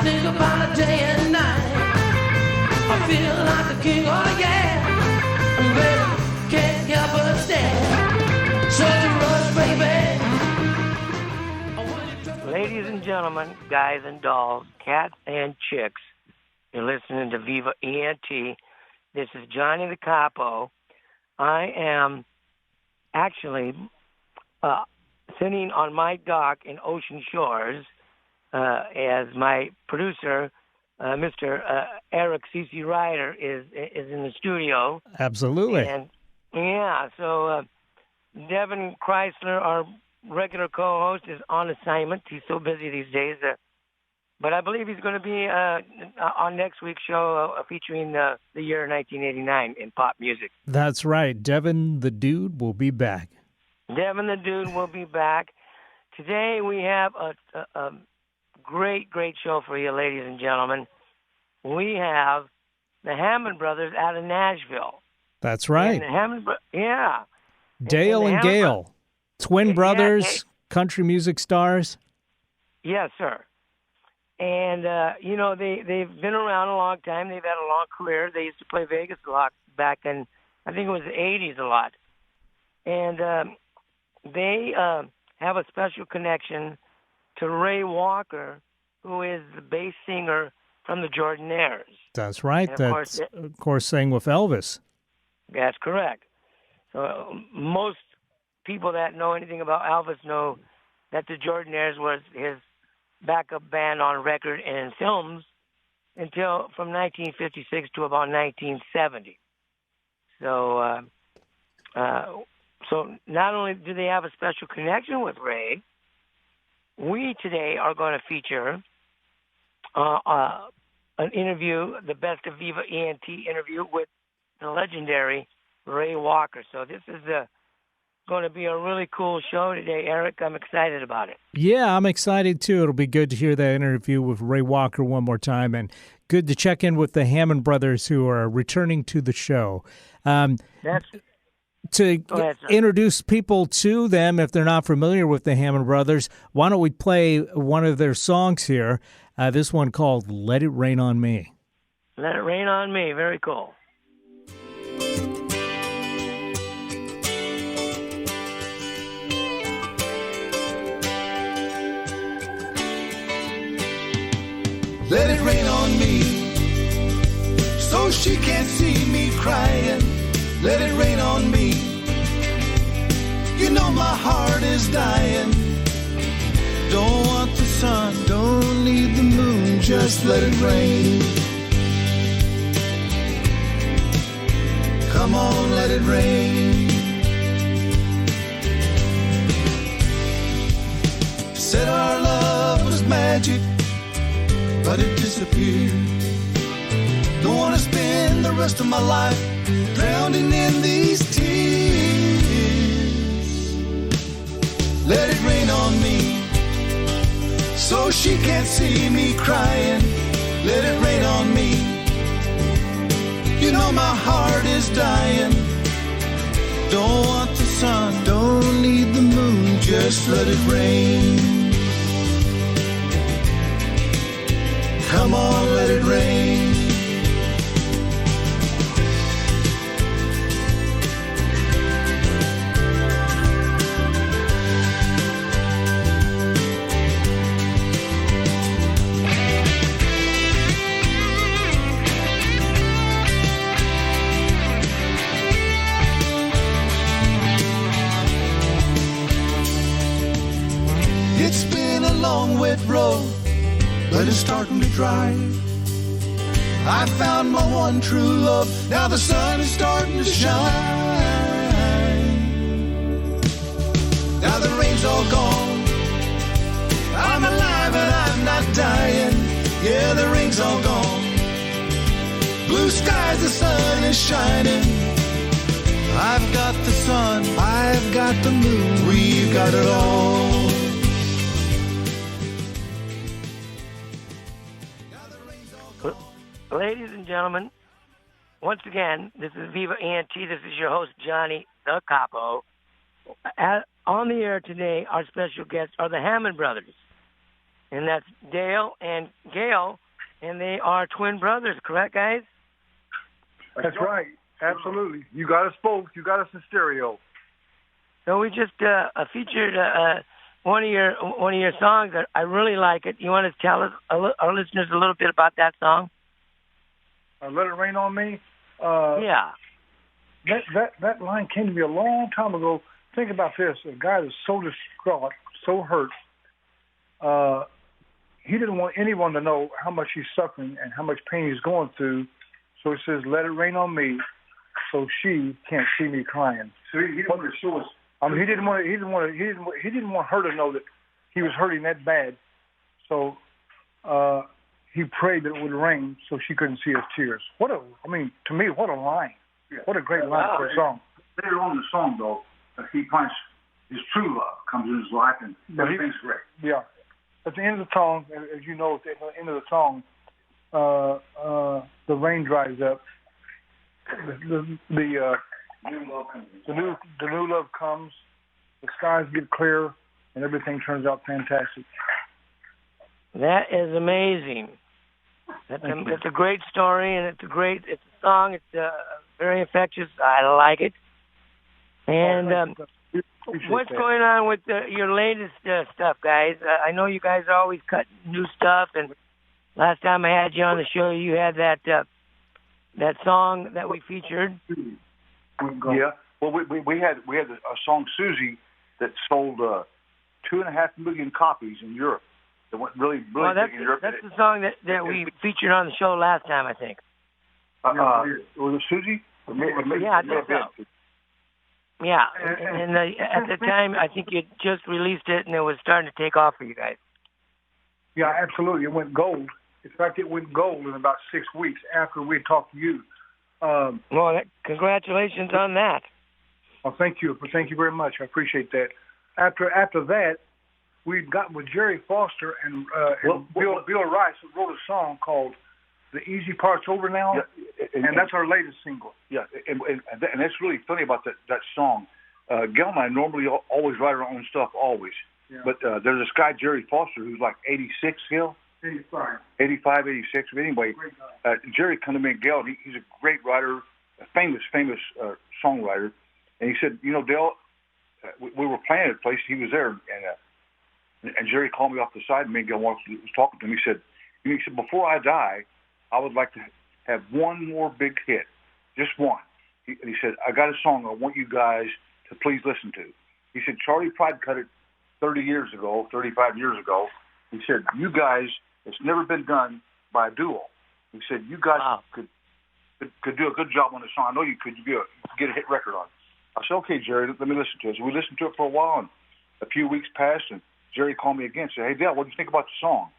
think about it day and night. I feel like a king, oh yeah. Baby, can't help but stare. Such a rush, baby. Ladies and gentlemen, guys and dolls, cats and chicks, you're listening to Viva ENT. This is Johnny the Capo. I am actually sitting on my dock in Ocean Shores as my producer, Mr. Eric C.C. Reidar, is in the studio. Absolutely. And yeah, so Devin Creisler, our regular co-host, is on assignment. He's so busy these days. But I believe he's going to be on next week's show featuring the year 1989 in pop music. That's right. Devin the Dude will be back. Devin the Dude will be back. Today we have a great, great show for you, ladies and gentlemen. We have the Hammond brothers out of Nashville. That's right. Yeah. Dale and Gail, twin brothers, yeah, country music stars. Yes, sir. And, they've been around a long time. They've had a long career. They used to play Vegas a lot back in, I think it was the 80s a lot. And they have a special connection to Ray Walker, who is the bass singer from the Jordanaires. That's right. And of course, sang with Elvis. That's correct. So most people that know anything about Elvis know that the Jordanaires was his backup band on record and in films until from 1956 to about 1970. So, so not only do they have a special connection with Ray, we today are going to feature an interview, the Best of Viva ENT interview with the legendary Ray Walker. So this is going to be a really cool show today, Eric. I'm excited about it. Yeah, I'm excited too. It'll be good to hear that interview with Ray Walker one more time, and good to check in with the Hammond brothers who are returning to the show. Introduce people to them if they're not familiar with the Hammond brothers, why don't we play one of their songs here, this one called Let It Rain on Me. Let It Rain on Me. Very cool. Let it rain on me, so she can't see me crying. Let it rain on me, you know my heart is dying. Don't want the sun, don't need the moon, just let it rain. Come on, let it rain. Said our love was magic, but it disappeared. Don't want to spend the rest of my life drowning in these tears. Let it rain on me, so she can't see me crying. Let it rain on me, you know my heart is dying. Don't want the sun, don't need the moon, just let it rain. Come on, let it rain. It's been a long wet road, but it's starting to dry. I found my one true love, now the sun is starting to shine. Now the rain's all gone, I'm alive and I'm not dying. Yeah, the rain's all gone, blue skies, the sun is shining. I've got the sun, I've got the moon, we've got it all. Ladies and gentlemen, once again, this is Viva ENT. This is your host, Johnny the Capo. On the air today, our special guests are the Hammond brothers. and that's Dale and Gail, and they are twin brothers, correct, guys? That's right. Absolutely. You got us both. You got us in stereo. So we just featured one of your songs. I really like it. You want to tell us our listeners a little bit about that song? Let It Rain on Me. Yeah. That line came to me a long time ago. Think about this: a guy that's so distraught, so hurt. He didn't want anyone to know how much he's suffering and how much pain he's going through. So he says, "Let it rain on me, so she can't see me crying." So he didn't want to show us. He didn't want her to know that he was hurting that bad. So he prayed that it would rain so she couldn't see his tears. To me, what a line! Yeah. What a great line for a song. Later on in the song, though, he finds his true love comes in his life, and everything's great. Yeah. At the end of the song, as you know, at the end of the song, the rain dries up. The new love comes. The skies get clear, and everything turns out fantastic. That is amazing. That's a great story, and it's a song. It's very infectious. I like it. And what's going on with your latest stuff, guys? I know you guys are always cutting new stuff, and last time I had you on the show, you had that song that we featured. Yeah. Well, we had a song, Susie, that sold 2.5 million copies in Europe. It went really big in Europe. That's the song that we featured on the show last time, I think. Was it Susie? Yeah, I think so. Yeah, and at the time, I think you just released it, and it was starting to take off for you guys. Yeah, absolutely. It went gold. In fact, it went gold in about 6 weeks after we talked to you. Well, congratulations on that. Well, thank you. Thank you very much. I appreciate that. After that, we got with Jerry Foster and Bill Rice wrote a song called "The Easy Part's Over Now," and that's our latest single. Yeah, and that's really funny about that song. Gail and I normally always write our own stuff, always. Yeah. But there's this guy, Jerry Foster, who's like 86, Gil? 85, 86. But anyway, Jerry come to me and Gail, he's a great writer, a famous songwriter. And he said, Dale, we were playing at a place, he was there, and Jerry called me off the side, and me and Gail was talking to him. He said, before I die, I would like to have one more big hit, just one. He said, I got a song I want you guys to please listen to. He said, Charlie Pride cut it 35 years ago. He said, you guys, it's never been done by a duo. He said, you guys could do a good job on this song. I know you could. You could get a hit record on it. I said, okay, Jerry, let me listen to it. So we listened to it for a while, and a few weeks passed, and Jerry called me again and said, hey, Dale, what do you think about the song?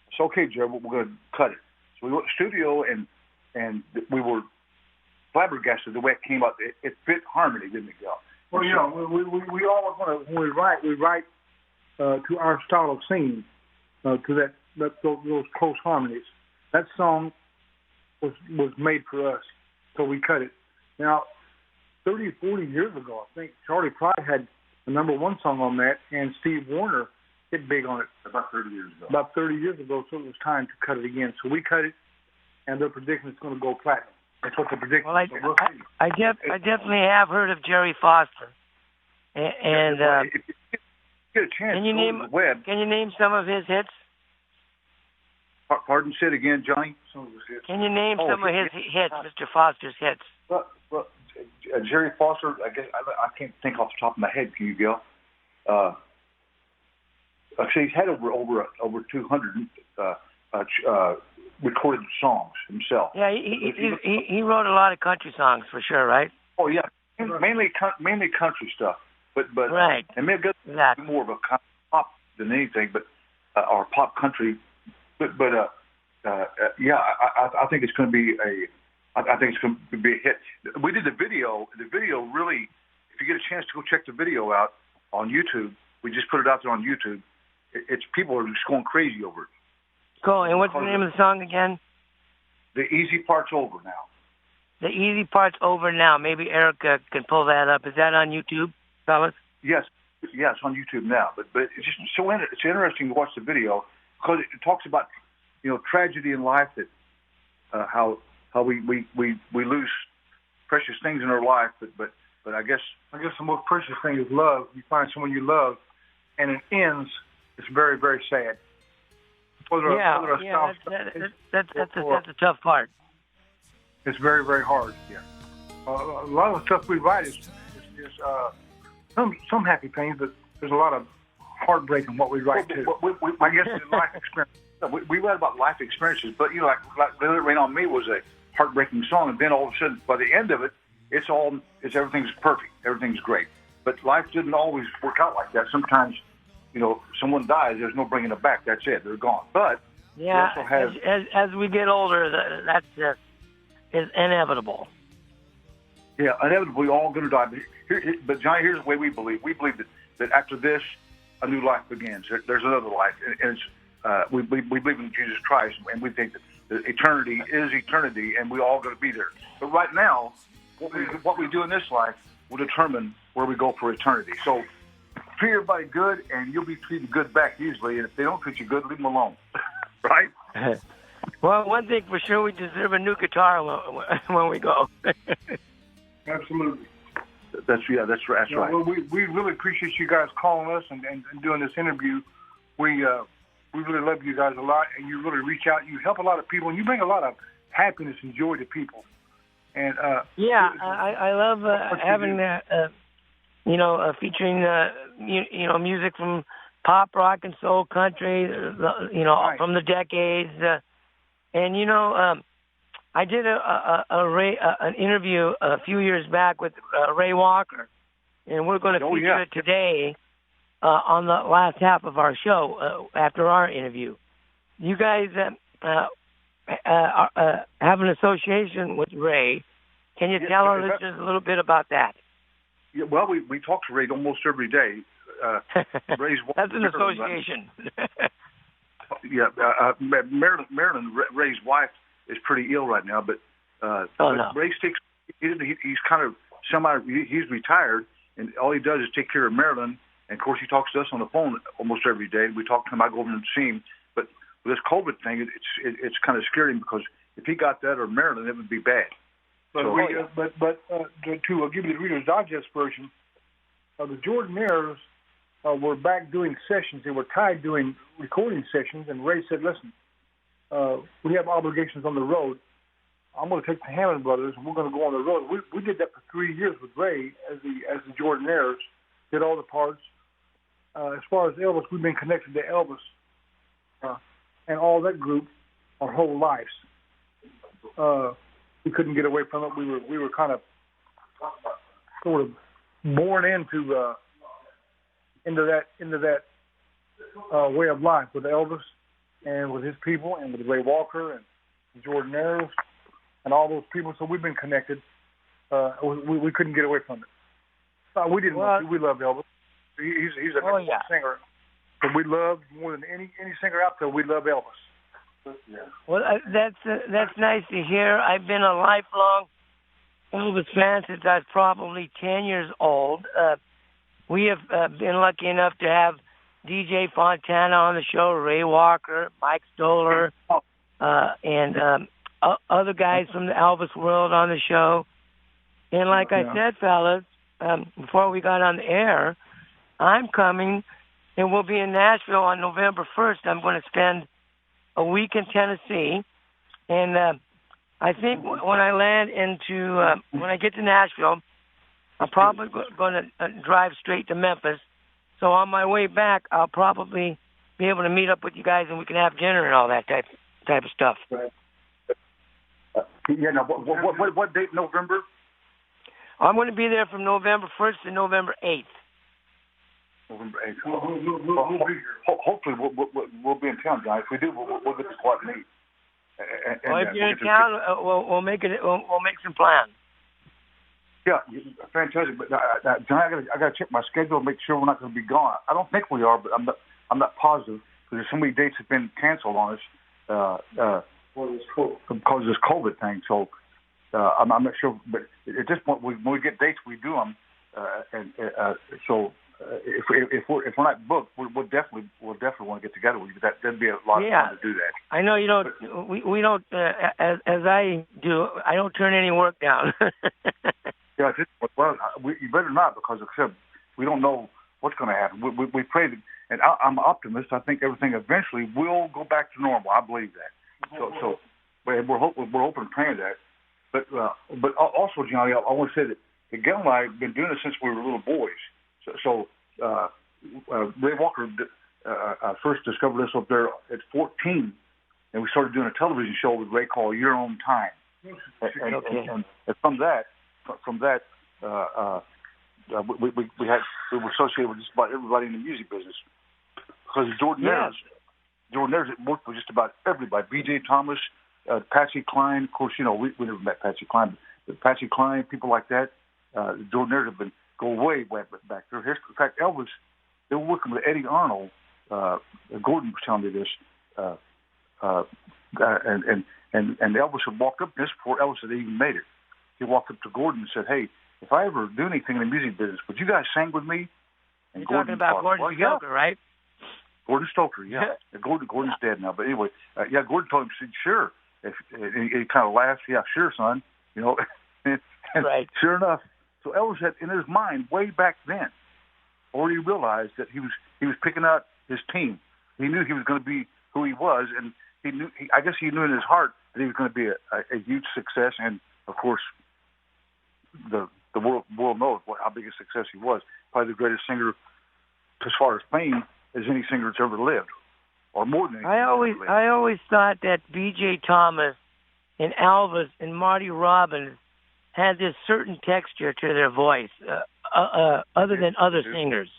I said, okay, Jerry, we're going to cut it. So we went to the studio, and we were flabbergasted the way it came out. It fit harmony, didn't it, Dale? Well, we always want to, when we write to our style of singing, to those close harmonies. That song was made for us, so we cut it. Now, 30, 40 years ago, I think Charlie Pride had the #1 song on that, and Steve Warner hit big on it. About 30 years ago. So it was time to cut it again. So we cut it, and they're predicting it's going to go platinum. That's what they're predicting. Well, I definitely have heard of Jerry Foster. And if you get a chance, can you name some of his hits? Pardon, say it again, Johnny. Can you name some of his hits, Mr. Foster's hits? Well, Jerry Foster, I guess I can't think off the top of my head. Can you, Gil? Actually, he's had over 200 recorded songs himself. Yeah, he wrote a lot of country songs for sure, right? Oh yeah, mainly country stuff. But right, and maybe more of a pop than anything, but or pop country. But yeah, I think it's going to be a hit. We did the video. The video really, if you get a chance to go check the video out on YouTube, we just put it out there on YouTube. It's people are just going crazy over it. Cool. And what's the name of the song again? The Easy Part's Over Now. The Easy Part's Over Now. Maybe Erica can pull that up. Is that on YouTube, fellas? Yes, on YouTube now. But it's just it's interesting to watch the video. because it talks about, tragedy in life, that how we lose precious things in our life, but I guess the most precious thing is love. You find someone you love, and it ends. It's very, very sad. That's a tough part. It's very, very hard. Yeah. A lot of the stuff we write is some happy things, but there's a lot of heartbreak in what we write too. I guess it's life experience. We write about life experiences, but like "Let It Rain on Me" was a heartbreaking song, and then all of a sudden, by the end of it, everything's perfect, everything's great. But life didn't always work out like that. Sometimes, someone dies, there's no bringing them back. That's it, they're gone. But yeah, we also have, as we get older, that's just is inevitable. Yeah, inevitably, we're all going to die. But Johnny, here's the way we believe. We believe that after this, a new life begins. There's another life, and it's, we believe in Jesus Christ, and we think that eternity is eternity, and we're all going to be there. But right now, what we do in this life will determine where we go for eternity. So treat everybody good, and you'll be treated good back usually. And if they don't treat you good, leave them alone. Right? Well, one thing for sure, we deserve a new guitar when we go. Absolutely. That's right. Well, we really appreciate you guys calling us and doing this interview. We really love you guys a lot, and you really reach out. You help a lot of people, and you bring a lot of happiness and joy to people. And I love having that. Featuring music from pop, rock, and soul, country. Right. From the decades. I did an interview a few years back with Ray Walker, and we're going to feature it today on the last half of our show after our interview. You guys have an association with Ray. Can you tell our listeners a little bit about that? Yeah, well, we talk to Ray almost every day. Ray's that's an association. Marilyn, Ray's wife, is pretty ill right now, but no. Ray sticks. He's kind of he's retired, and all he does is take care of Marilyn. And of course, he talks to us on the phone almost every day. We talk to him. I go over and see him. But with this COVID thing, it's kind of scary because if he got that or Marilyn, it would be bad. But to give you the Reader's Digest version, the Jordanaires were back doing sessions. They were tied doing recording sessions, and Ray said, "Listen, we have obligations on the road. I'm going to take the Hammond brothers, and we're going to go on the road." We did that for 3 years with Ray as the Jordanaires, did all the parts. As far as Elvis, we've been connected to Elvis and all that group our whole lives. We couldn't get away from it. We were kind of sort of born into that way of life with Elvis and with his people and with Ray Walker and the Jordanaires and all those people. So we've been connected. We couldn't get away from it. We didn't. We loved Elvis. He's a great singer. But we loved more than any singer out there. We love Elvis. Yeah. Well, that's nice to hear. I've been a lifelong Elvis fan since I was probably 10 years old. We have been lucky enough to have DJ Fontana on the show, Ray Walker, Mike Stoller, and other guys from the Elvis world on the show. And like I said, fellas, before we got on the air, I'm coming, and we'll be in Nashville on November 1st. I'm going to spend a week in Tennessee, and I think when I get to Nashville, I'm probably going to drive straight to Memphis. So on my way back, I'll probably be able to meet up with you guys, and we can have dinner and all that type of stuff. Right. What date? November? I'm going to be there from November 1st to November 8th. November 8th. Hopefully we'll be in town, guys. If we do, we'll get to quite meet. If you're in town, we'll make it. We'll make some plans. Yeah, fantastic. But John, I got to check my schedule and make sure we're not going to be gone. I don't think we are, but I'm not positive because there's so many dates have been canceled on us because of this COVID thing. So I'm not sure. But at this point, when we get dates, we do them. So if we're not booked, we'll definitely want to get together with you. That'd be a lot of fun to do that. I know you don't. We don't. As I do, I don't turn any work down. Yeah, well, you better not, because except we don't know what's going to happen. We pray that, and I'm an optimist. I think everything eventually will go back to normal. I believe that. So we're hoping and praying that. But also, Johnny, I want to say that Gail and I have been doing this since we were little boys. So Ray Walker first discovered us up there at 14, and we started doing a television show with Ray called Your Own Time. And from that, we were associated with just about everybody in the music business, because Jordan Ayers worked with just about everybody. B.J. Thomas, Patsy Cline. Of course, we never met Patsy Cline, but Patsy Cline, people like that. Jordan Ayers have been go way back. Their history. In fact, Elvis, they were working with Eddie Arnold. Gordon was telling me this, and Elvis had walked up this before Elvis had even made it. He walked up to Gordon and said, "Hey, if I ever do anything in the music business, would you guys sing with me?" And you're talking about Gordon Stoker, right? Gordon Stoker, yeah. Gordon's dead now, but anyway, Gordon told him, he said, "Sure." He kind of laughed, "Yeah, sure, son." And right. Sure enough. So Elvis had in his mind way back then already realized that he was picking out his team. He knew he was going to be who he was, and I guess he knew in his heart that he was going to be a huge success. And of course, the world knows how big a success he was. Probably the greatest singer as far as fame as any singer that's ever lived, or more than any. I always thought that B.J. Thomas and Elvis and Marty Robbins had this certain texture to their voice, other than other singers.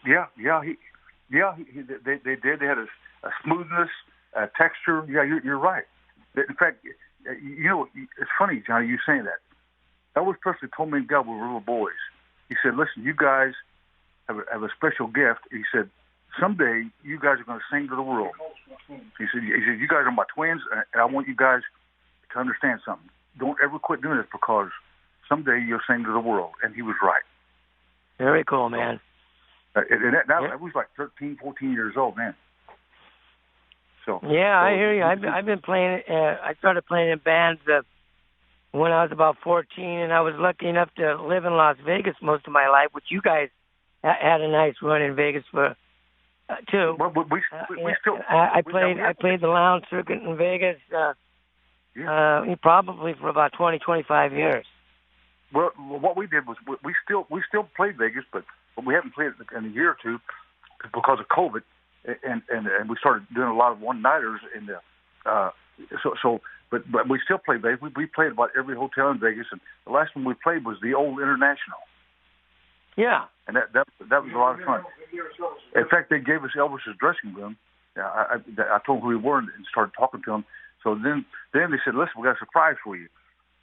Yeah, they did. They had a smoothness, a texture. Yeah, you're right. In fact, it's funny, Johnny, you saying that. Elvis Presley told me and God, we were little boys. He said, "Listen, you guys have a special gift." He said, "Someday you guys are going to sing to the world." He said, "You guys are my twins, and I want you guys to understand something. Don't ever quit doing this, because someday you'll sing to the world." And he was right. Very cool, man. I was like 13, 14 years old, man. So I hear you. I've been playing. I started playing in bands when I was about 14, and I was lucky enough to live in Las Vegas most of my life, which you guys had a nice run in Vegas for too. Well, we still. I played the lounge circuit in Vegas. Probably for about 20, 25 years. Well, what we did was we still played Vegas, but we haven't played it in a year or two because of COVID, and we started doing a lot of one-nighters in the but we still play Vegas. We played about every hotel in Vegas, and the last one we played was the old International. Yeah, and that was a lot of fun. In fact, they gave us Elvis's dressing room. I told them who we were and started talking to him. So then they said, "Listen, we got a surprise for you."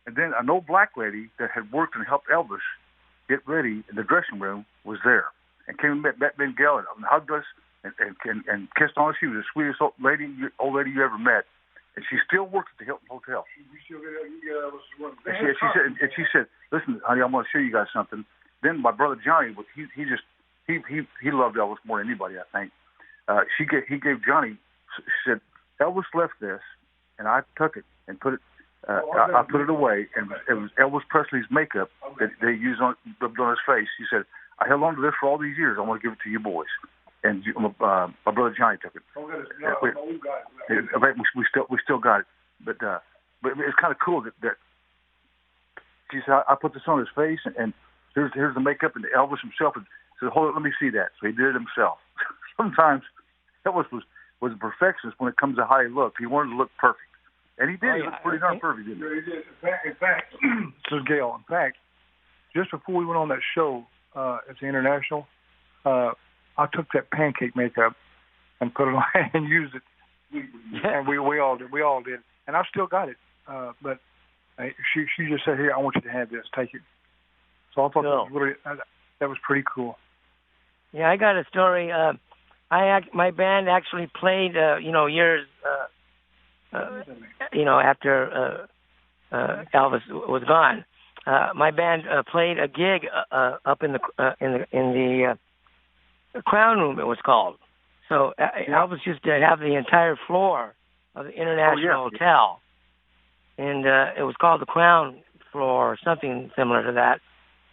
And then an old black lady that had worked and helped Elvis get ready in the dressing room was there, and came and met Ben Gellert and hugged us and kissed on us. She was the sweetest old lady you ever met, and she still works at the Hilton Hotel. She said, "Listen, honey, I'm going to show you guys something." Then my brother Johnny, he loved Elvis more than anybody, I think. He gave Johnny. She said, "Elvis left this, and I took it and put it. I put it away, and it was Elvis Presley's makeup that they used rubbed on his face." He said, "I held on to this for all these years. I want to give it to you boys." And my brother Johnny took it. We still got it, but it's kind of cool that she said, "I put this on his face, and here's the makeup," and Elvis himself said, "Hold it, let me see that." So he did it himself. Sometimes Elvis was a perfectionist when it comes to how he looked. He wanted to look perfect. And he did. He looked pretty darn perfect, didn't he? He did. In fact, this is Gail. In fact, just before we went on that show at the International, I took that pancake makeup and put it on and used it. And we all did. And I've still got it. But she just said, "Here, I want you to have this. Take it." So I thought that was pretty cool. Yeah, I got a story. My band actually played, years. After Elvis was gone. my band played a gig up in the Crown Room, it was called. So Elvis used to have the entire floor of the International Hotel, and it was called the Crown Floor or something similar to that.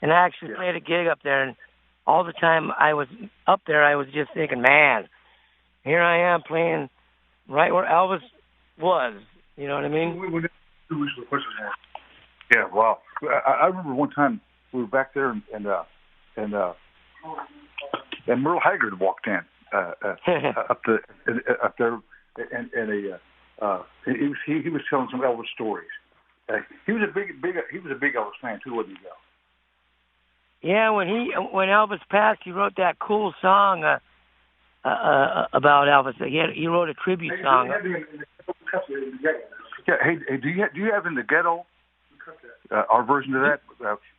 And I actually played a gig up there, and all the time I was up there, I was just thinking, man, here I am playing right where Elvis was. You know what I mean? Yeah, wow. I remember one time we were back there, and Merle Haggard walked in up there, and he was telling some Elvis stories. He was a big Elvis fan too, wasn't he, Gal? Yeah, when Elvis passed, he wrote that cool song about Elvis. He wrote a tribute song. Yeah. Hey, do you have In the Ghetto? Our version of that.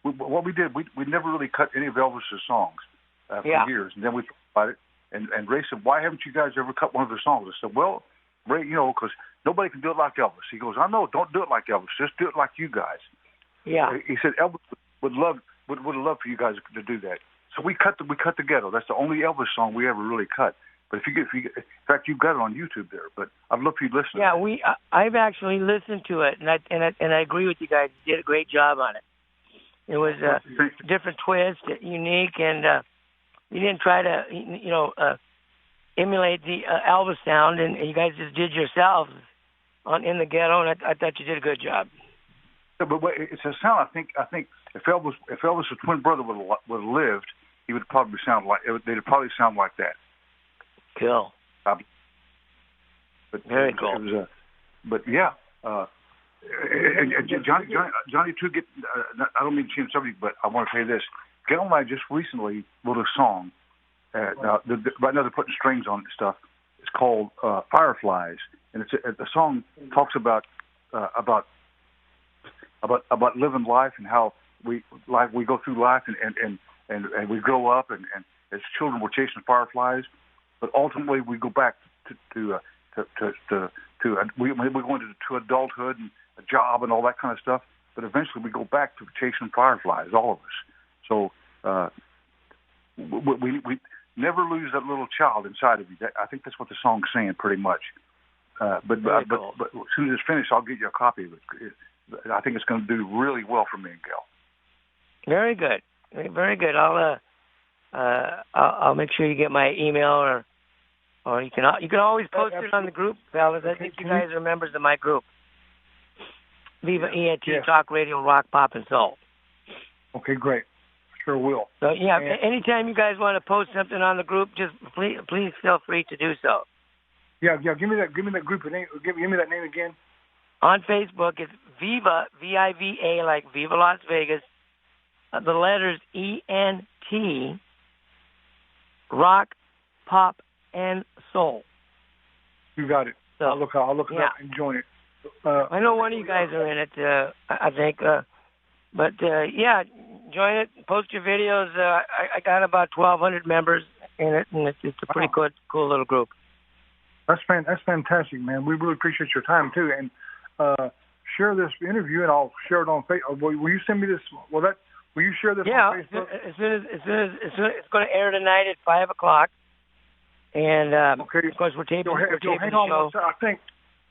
What we did, we never really cut any of Elvis's songs for years, and then we thought about it. And Ray said, "Why haven't you guys ever cut one of their songs?" I said, "Well, Ray, because nobody can do it like Elvis." He goes, "I know, don't do it like Elvis. Just do it like you guys." Yeah. He said Elvis would love for you guys to do that. So we cut the Ghetto. That's the only Elvis song we ever really cut. But in fact, you've got it on YouTube there. But I'd love for you to listen. Yeah, I've actually listened to it, and I agree with you guys. You did a great job on it. It was a different twist, unique, and you didn't try to emulate the Elvis sound, and you guys just did yourselves on In the Ghetto, and I thought you did a good job. Yeah, but it's a sound. I think if Elvis' twin brother would have lived, he would probably sound like they'd probably sound like that. Cool. But very cool. But yeah, Johnny too. I don't mean to change the subject, but I want to say this. Gail and I just recently wrote a song. Right now they're putting strings on it and stuff. It's called Fireflies, and the song talks about living life and how we go through life and we grow up and as children we're chasing fireflies, but ultimately we go back to we go into adulthood and a job and all that kind of stuff, but eventually we go back to chasing fireflies, all of us. So we never lose that little child inside of you. I think that's what the song's saying pretty much. But as soon as it's finished, I'll get you a copy of it. I think it's going to do really well for me and Gail. Very good, very good. I'll make sure you get my email, or you can always post it on the group, fellas. I think you guys are members of my group. Viva ENT Talk Radio, Rock, Pop, and Soul. Okay, great. Sure will. So anytime you guys want to post something on the group, just please feel free to do so. Yeah. Give me that group name. Give me that name again. On Facebook, it's Viva, VIVA, like Viva Las Vegas. The letters ENT, Rock, Pop, and Soul. You got it. So, I'll look it up and join it. I know one of you guys are in it, I think. But join it. Post your videos. I got about 1,200 members in it, and it's a pretty cool little group. That's fantastic, man. We really appreciate your time, too. And share this interview, and I'll share it on Facebook. Will you send me this? Will you share this on Facebook? As soon as it's going to air tonight at 5:00. And of course, we're taping the show. I think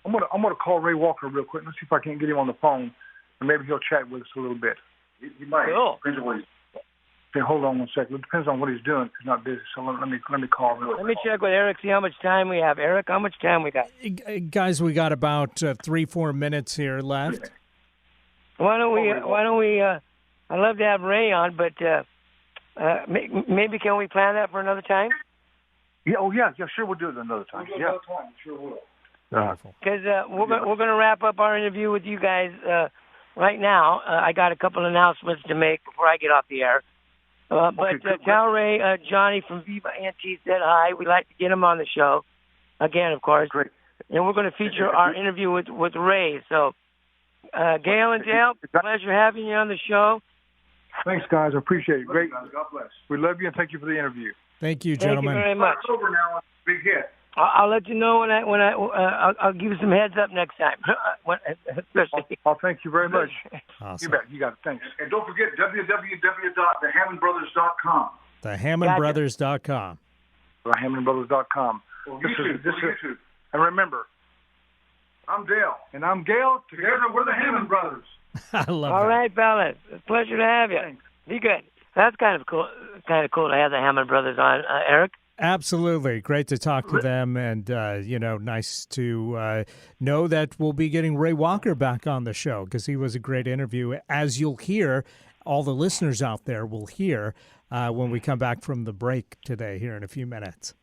I'm gonna call Ray Walker real quick. Let's see if I can get him on the phone, and maybe he'll chat with us a little bit. He might. Cool. Okay, hold on one second. It depends on what he's doing. If he's not busy, so let me call him. Let me check with Eric, see how much time we have. Eric, how much time we got? Guys, we got about 3-4 minutes here left. Why don't we? I'd love to have Ray on, but maybe can we plan that for another time? Yeah, sure, we'll do it another time. Sure will. Because we're going to wrap up our interview with you guys right now. I got a couple announcements to make before I get off the air. Tell Ray, Johnny from Viva ENT said hi. We'd like to get him on the show again, of course. Great. And we're going to feature our interview with Ray. So, Gail and Dale, pleasure having you on the show. Thanks, guys. I appreciate it. Great. God bless. We love you and thank you for the interview. Thank you, gentlemen. Thank you very much. It's over now. Big hit. I'll let you know I'll give you some heads up next time. Thank you very much. Awesome. You bet. You got it. Thanks. And don't forget www.thehammondbrothers.com. TheHammondBrothers.com. HammondBrothers.com. YouTube. And remember, I'm Dale. and I'm Gail. Together we're the Hammond Brothers. I love All that. right, fellas. It's a pleasure to have you. Thanks. Be good. That's kind of cool. Kind of cool to have the Hammond brothers on, Eric. Absolutely. Great to talk to them, and, nice to know that we'll be getting Ray Walker back on the show because he was a great interview, as you'll hear, all the listeners out there will hear when we come back from the break today here in a few minutes.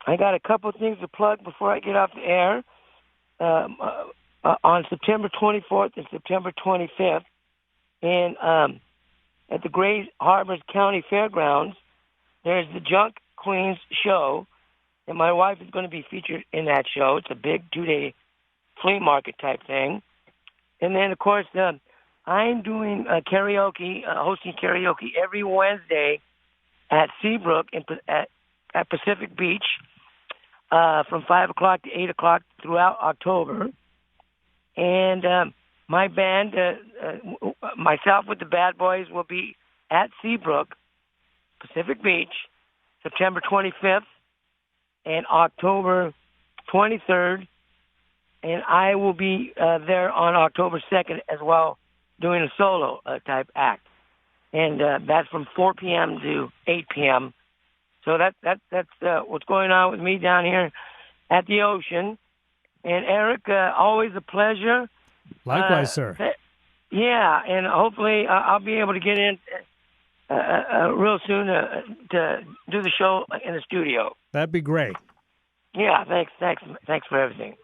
I got a couple of things to plug before I get off the air. On September 24th and September 25th, at the Grays Harbors County Fairgrounds, there's the Junk Queens show, and my wife is going to be featured in that show. It's a big 2-day flea market type thing. And then, of course, I'm doing karaoke, hosting karaoke every Wednesday at Seabrook at Pacific Beach from 5 o'clock to 8 o'clock throughout October. And my band, myself with the Bad Boys, will be at Seabrook, Pacific Beach, September 25th and October 23rd. And I will be there on October 2nd as well, doing a solo type act. And that's from 4 p.m. to 8 p.m. So that's what's going on with me down here at the ocean. And Eric, always a pleasure. Likewise, sir. Yeah, and hopefully I'll be able to get in real soon to do the show in the studio. That'd be great. Yeah, thanks for everything.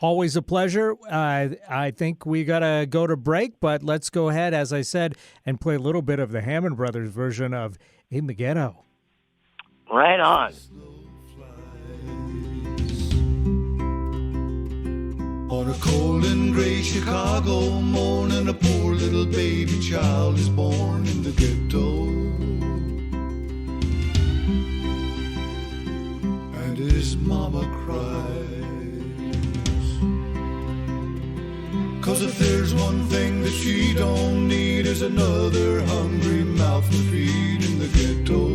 Always a pleasure. I think we got to go to break, but let's go ahead, as I said, and play a little bit of the Hammond Brothers version of In the Ghetto. Right on. On a cold and gray Chicago morning, a poor little baby child is born in the ghetto. And his mama cries, 'cause if there's one thing that she don't need is another hungry mouth to feed in the ghetto.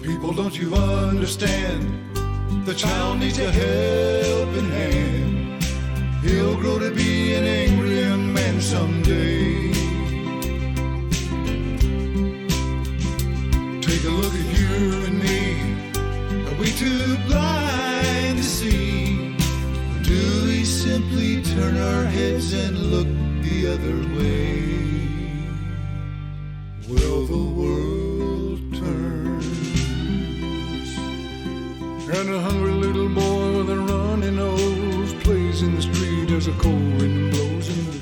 People, don't you understand? The child needs a helping hand. He'll grow to be an angry young man someday. Take a look at you and me. Are we too blind to see? Do we simply turn our heads and look the other way? Well, the world turns, and a hungry little boy with a runny nose plays in the street as a cold wind blows in the